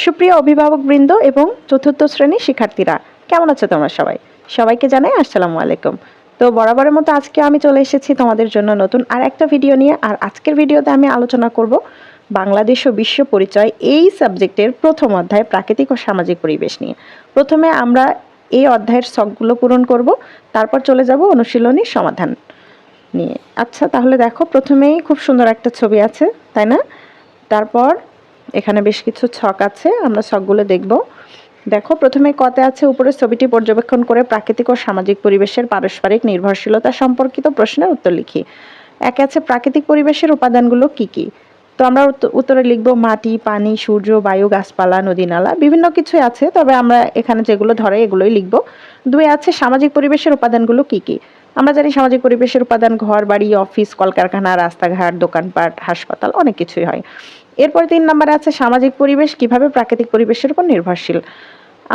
সুপ্রিয় অভিভাবকবৃন্দ এবং চতুর্থ শ্রেণীর শিক্ষার্থীরা, কেমন আছো তোমরা সবাই? সবাইকে জানাই আসসালামু আলাইকুম। তো বরাবরের মতো আজকে আমি চলে এসেছি তোমাদের জন্য নতুন আর একটা ভিডিও নিয়ে। আর আজকের ভিডিওতে আমি আলোচনা করব বাংলাদেশ ও বিশ্ব পরিচয় এই সাবজেক্টের প্রথম অধ্যায় প্রাকৃতিক ও সামাজিক পরিবেশ নিয়ে। প্রথমে আমরা এই অধ্যায়ের ছকগুলো পূরণ করব, তারপর চলে যাব অনুশীলনীর সমাধান নিয়ে। আচ্ছা, তাহলে দেখো, প্রথমেই খুব সুন্দর একটা ছবি আছে, তাই না? তারপর এখানে বেশ কিছু ছক আছে, আমরা ছকগুলো দেখব। দেখো, প্রথমে কতে আছে, উপরের ছবিটি পর্যবেক্ষণ করে প্রাকৃতিক ও সামাজিক পরিবেশের পারস্পরিক নির্ভরশীলতা সম্পর্কিত প্রশ্নের উত্তর লিখি। একে আছে প্রাকৃতিক পরিবেশের উপাদানগুলো কি কি। তো আমরা উত্তরে লিখব মাটি, পানি, সূর্য, বায়ু, গাছপালা, নদী নালা, বিভিন্ন কিছুই আছে, তবে আমরা এখানে যেগুলো ধরে এগুলোই লিখব। দুই আছে সামাজিক পরিবেশের উপাদানগুলো কি কি। আমরা জানি সামাজিক পরিবেশের উপাদান ঘর বাড়ি, অফিস, কলকারখানা, রাস্তাঘাট, দোকানপাট, হাসপাতাল, অনেক কিছুই হয়। এরপর 3 নম্বরে আছে সামাজিক পরিবেশ কিভাবে প্রাকৃতিক পরিবেশের উপর নির্ভরশীল।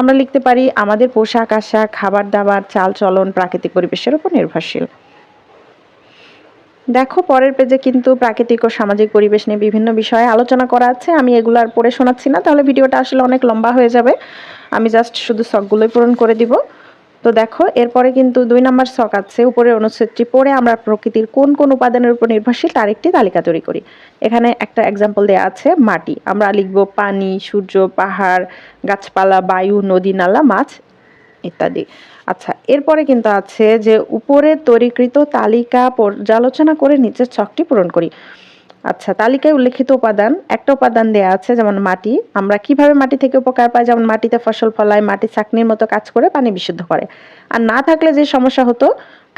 আমরা লিখতে পারি আমাদের পোশাক আশাক, খাবার দাবার, চাল চলন প্রাকৃতিক পরিবেশের উপর নির্ভরশীল। দেখো, পরের পেজে কিন্তু প্রাকৃতিক ও সামাজিক পরিবেশ নিয়ে বিভিন্ন বিষয়ে আলোচনা করা আছে। আমি এগুলো আর পড়ে শোনাচ্ছি না, তাহলে ভিডিওটা আসলে অনেক লম্বা হয়ে যাবে। আমি জাস্ট শুধু ছকগুলোই পূরণ করে দিব। তো দেখো, এরপরে কিন্তু 2 নম্বর ছক আছে, উপরের অনুচ্ছেদটি পড়ে আমরা প্রকৃতির কোন কোন উপাদানের উপর নির্ভরশীল তার একটি তালিকা তৈরি করি। এখানে একটা এক্সাম্পল দেওয়া আছে মাটি, আমরা লিখব পানি, সূর্য, পাহাড়, গাছপালা, বায়ু, নদী নালা, মাছ ইত্যাদি। আচ্ছা, এরপরে কিন্তু আছে যে উপরে তৈরিকৃত তালিকা পর্যালোচনা করে নিচের ছকটি পূরণ করি। আচ্ছা, তালিকায় উল্লেখিত উপাদান, একটা উপাদান দেয়া আছে যেমন মাটি, আমরা কিভাবে মাটি থেকে উপকার পাই, যেমন মাটিতে ফসল ফলায়, মাটি ছাঁকনির মতো কাজ করে পানি বিশুদ্ধ করে। আর না থাকলে যে সমস্যা হতো,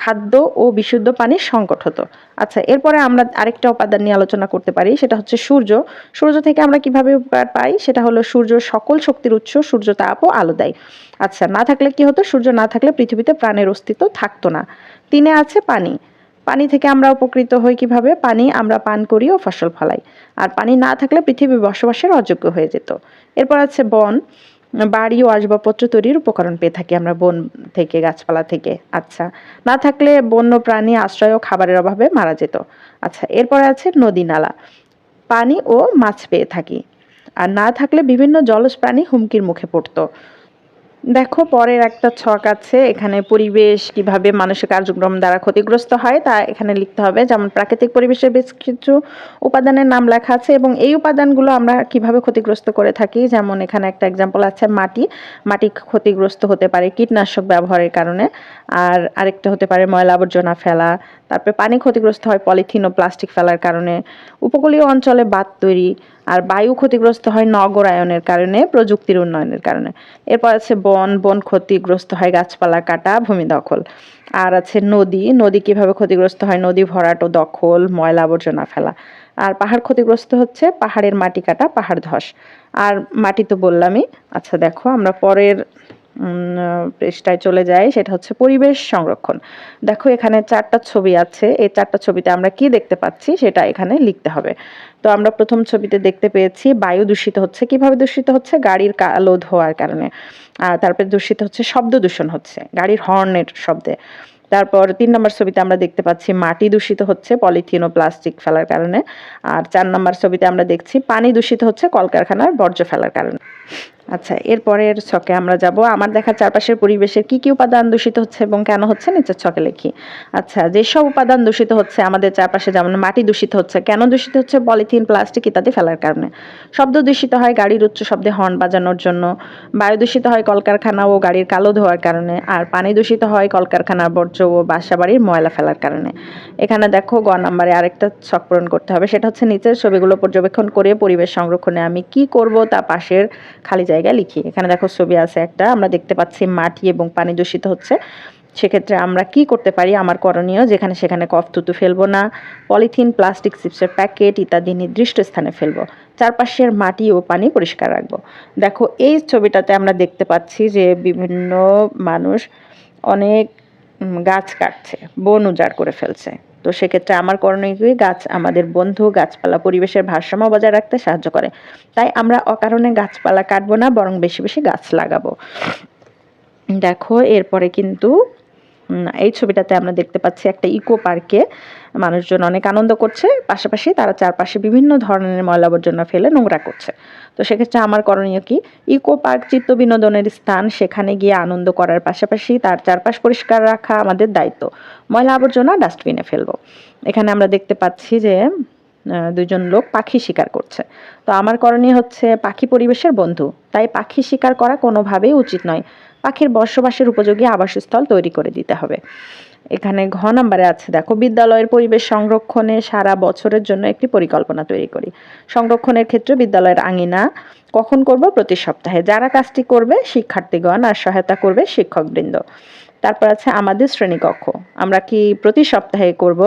খাদ্য ও বিশুদ্ধ পানির সংকট হতো। আচ্ছা, এরপরে আমরা আরেকটা উপাদান নিয়ে আলোচনা করতে পারি, সেটা হচ্ছে সূর্য। সূর্য থেকে আমরা কিভাবে উপকার পাই, সেটা হলো সূর্য সকল শক্তির উৎস, সূর্য তাপ ও আলো দেয়। আচ্ছা, না থাকলে কি হতো, সূর্য না থাকলে পৃথিবীতে প্রাণের অস্তিত্ব থাকতো না। 3 আছে পানি। পানি থেকে আমরা উপকৃত হই কিভাবে, পানি আমরা পান করি ও ফসল ফলাই। আর পানি না থাকলে পৃথিবী বসবাসের অযোগ্য হয়ে যেত। এরপর আছে বন, বাড়ি ও আসবাবপত্র তৈরির উপকরণ পেয়ে থাকি আমরা বন থেকে, গাছপালা থেকে। আচ্ছা, না থাকলে বন্য প্রাণী আশ্রয় ও খাবারের অভাবে মারা যেত। আচ্ছা, এরপরে আছে নদী নালা, পানি ও মাছ পেয়ে থাকি। আর না থাকলে বিভিন্ন জলজ প্রাণী হুমকির মুখে পড়তো। দেখো, পরের একটা ছক আছে, এখানে পরিবেশ কিভাবে মানুষের কার্যক্রম দ্বারা ক্ষতিগ্রস্ত হয় তা এখানে লিখতে হবে। যেমন প্রাকৃতিক পরিবেশের বেশ কিছু উপাদানের নাম লেখা আছে এবং এই উপাদানগুলো আমরা কিভাবে ক্ষতিগ্রস্ত করে থাকি। যেমন এখানে একটা এক্সাম্পল আছে মাটি, মাটি ক্ষতিগ্রস্ত হতে পারে কীটনাশক ব্যবহারের কারণে। আর আরেকটা হতে পারে ময়লা আবর্জনা ফেলা। তারপরে পানি ক্ষতিগ্রস্ত হয় পলিথিন ও প্লাস্টিক ফেলার কারণে। উপকূলীয় অঞ্চলে বাঁধ তৈরি। আর বায়ু ক্ষতিগ্রস্ত হয় নগরায়নের কারণে, প্রযুক্তির উন্নয়নের কারণে। এরপর আছে বন, বন ক্ষতিগ্রস্ত হয় গাছপালা কাটা, ভূমি দখল। আর আছে নদী, নদী কিভাবে ক্ষতিগ্রস্ত হয়, নদী ভরাট ও দখল, ময়লা আবর্জনা ফেলা। আর পাহাড় ক্ষতিগ্রস্ত হচ্ছে পাহাড়ের মাটি কাটা, পাহাড় ধস। আর মাটি তো বললামই। আচ্ছা, দেখো আমরা পরের পৃষ্ঠায় চলে যাই, সেটা হচ্ছে পরিবেশ সংরক্ষণ। দেখো, এখানে 4টা ছবি আছে, এই 4টা ছবিতে আমরা কি দেখতে পাচ্ছি সেটা এখানে লিখতে হবে। তো আমরা প্রথম ছবিতে দেখতে পেয়েছি বায়ু দূষিত হচ্ছে, কিভাবে দূষিত হচ্ছে, গাড়ির কালো ধোঁয়ার কারণে। আর তারপরে দূষিত হচ্ছে, শব্দ দূষণ হচ্ছে গাড়ির হর্নের শব্দে। তারপর 3 নম্বর ছবিতে আমরা দেখতে পাচ্ছি মাটি দূষিত হচ্ছে পলিথিন ও প্লাস্টিক ফেলার কারণে। আর 4 নম্বর ছবিতে আমরা দেখছি পানি দূষিত হচ্ছে কলকারখানার বর্জ্য ফেলার কারণে। আচ্ছা, এরপরের ছকে আমরা যাব, আমার দেখা চারপাশের পরিবেশের কি কি উপাদান দূষিত হচ্ছে এবং কেন হচ্ছে নিচের ছকে লিখি। আচ্ছা, যেসব উপাদান দূষিত হচ্ছে আমাদের চারপাশে, যেমন মাটি দূষিত হচ্ছে, কেন দূষিত হচ্ছে, পলিথিন প্লাস্টিক ইত্যাদি ফেলার কারণে। শব্দ দূষিত হয় গাড়ির উচ্চ শব্দে হর্ন বাজানোর জন্য। বায়ু দূষিত হয় কলকারখানা ও গাড়ির কালো ধোঁয়ার কারণে। আর পানি দূষিত হয় কলকারখানার বর্জ্য ও বাসাবাড়ির ময়লা ফেলার কারণে। এখানে দেখো, গ নম্বরে আরেকটা ছক পূরণ করতে হবে, সেটা হচ্ছে নিচের ছবিগুলো পর্যবেক্ষণ করে পরিবেশ সংরক্ষণে আমি কি করব তা পাশের খালি জায়গায় লিখি। এখানে দেখো ছবি আছে একটা, আমরা দেখতে পাচ্ছি মাটি এবং পানি দূষিত হচ্ছে। সেক্ষেত্রে আমরা কি করতে পারি, আমার করণীয়, যেখানে সেখানে কফ থুতু ফেলবো না, পলিথিন প্লাস্টিক চিপসের প্যাকেট ইত্যাদি নির্দিষ্ট স্থানে ফেলবো, চারপাশের মাটি ও পানি পরিষ্কার রাখবো। দেখো, এই ছবিটাতে আমরা দেখতে পাচ্ছি যে বিভিন্ন মানুষ অনেক গাছ কাটছে, বন উজাড় করে ফেলছে। তো সেক্ষেত্রে আমার করণীয় কি, গাছ আমাদের বন্ধু, গাছপালা পরিবেশের ভারসাম্য বজায় রাখতে সাহায্য করে। তাই আমরা অকারণে গাছপালা কাটবো না, বরং বেশি বেশি গাছ লাগাবো। দেখো, এরপরে কিন্তু এই ছবিটাতে আমরা দেখতে পাচ্ছি একটা ইকো পার্কে মানুষজন অনেক আনন্দ করছে, পাশাপাশি তারা চারপাশে বিভিন্ন ধরনের ময়লা আবর্জনা ফেলে নোংরা করছে। তো সেক্ষেত্রে আমার করণীয় কি, ইকো পার্ক চিত্ত বিনোদনের স্থান, সেখানে গিয়ে আনন্দ করার পাশাপাশি তার চারপাশ পরিষ্কার রাখা আমাদের দায়িত্ব। ময়লা আবর্জনা ডাস্টবিনে ফেলবো। এখানে আমরা দেখতে পাচ্ছি যে দুজন লোক পাখি শিকার করছে। তো আমার করণীয় হচ্ছে, পাখি পরিবেশের বন্ধু, তাই পাখি শিকার করা কোনোভাবেই উচিত নয়। পাখির বসবাসের উপযোগী আবাসস্থল তৈরি করে দিতে হবে। এখানে ঘ নাম্বারে আছে, দেখো, বিদ্যালয়ের পরিবেশ সংরক্ষণে সারা বছরের জন্য একটি পরিকল্পনা তৈরি করি। সংরক্ষণের ক্ষেত্রে বিদ্যালয়ের আঙিনা কখন করব? প্রতি সপ্তাহে। যারা কাজটি করবে শিক্ষার্থীগণ, আর সহায়তা করবে শিক্ষকবৃন্দ। তারপর আছে আমাদের শ্রেণীকক্ষ, আমরা কি প্রতি সপ্তাহে করব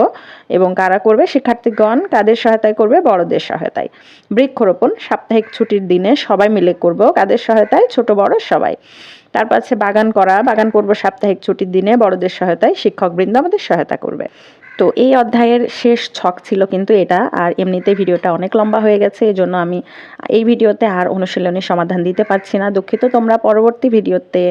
এবং কারা করবে? শিক্ষার্থীগণ। কাদের সহায়তায় করবে? বড়দের সহায়তায়। বৃক্ষরোপণ সাপ্তাহিক ছুটির দিনে সবাই মিলে করব, কাদের সহায়তায়? ছোট বড় সবাই। তারপর আছে বাগান করা, বাগান করব সাপ্তাহিক ছুটির দিনে বড়দের সহায়তায়, শিক্ষকবৃন্দ আমাদের সহায়তা করবে। তো এই অধ্যায়ের শেষ ছক ছিল কিন্তু এটা, আর এমনিতে ভিডিওটা অনেক লম্বা হয়ে গেছে, এজন্য আমি এই ভিডিওতে আর অনুশীলনী সমাধান দিতে পারছি না, দুঃখিত। তোমরা পরবর্তী ভিডিওতে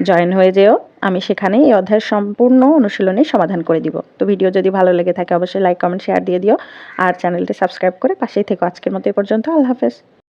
জয়েন হয়ে যেও, আমি সেখানে এই অধ্যায়ের সম্পূর্ণ অনুশীলনী সমাধান করে দিব। তো ভিডিও যদি ভালো লেগে থাকে অবশ্যই লাইক কমেন্ট শেয়ার দিয়ে দিও, আর চ্যানেলটি সাবস্ক্রাইব করে পাশেই থেকো। আজকের মতো এ পর্যন্ত, আল্লাহ হাফেজ।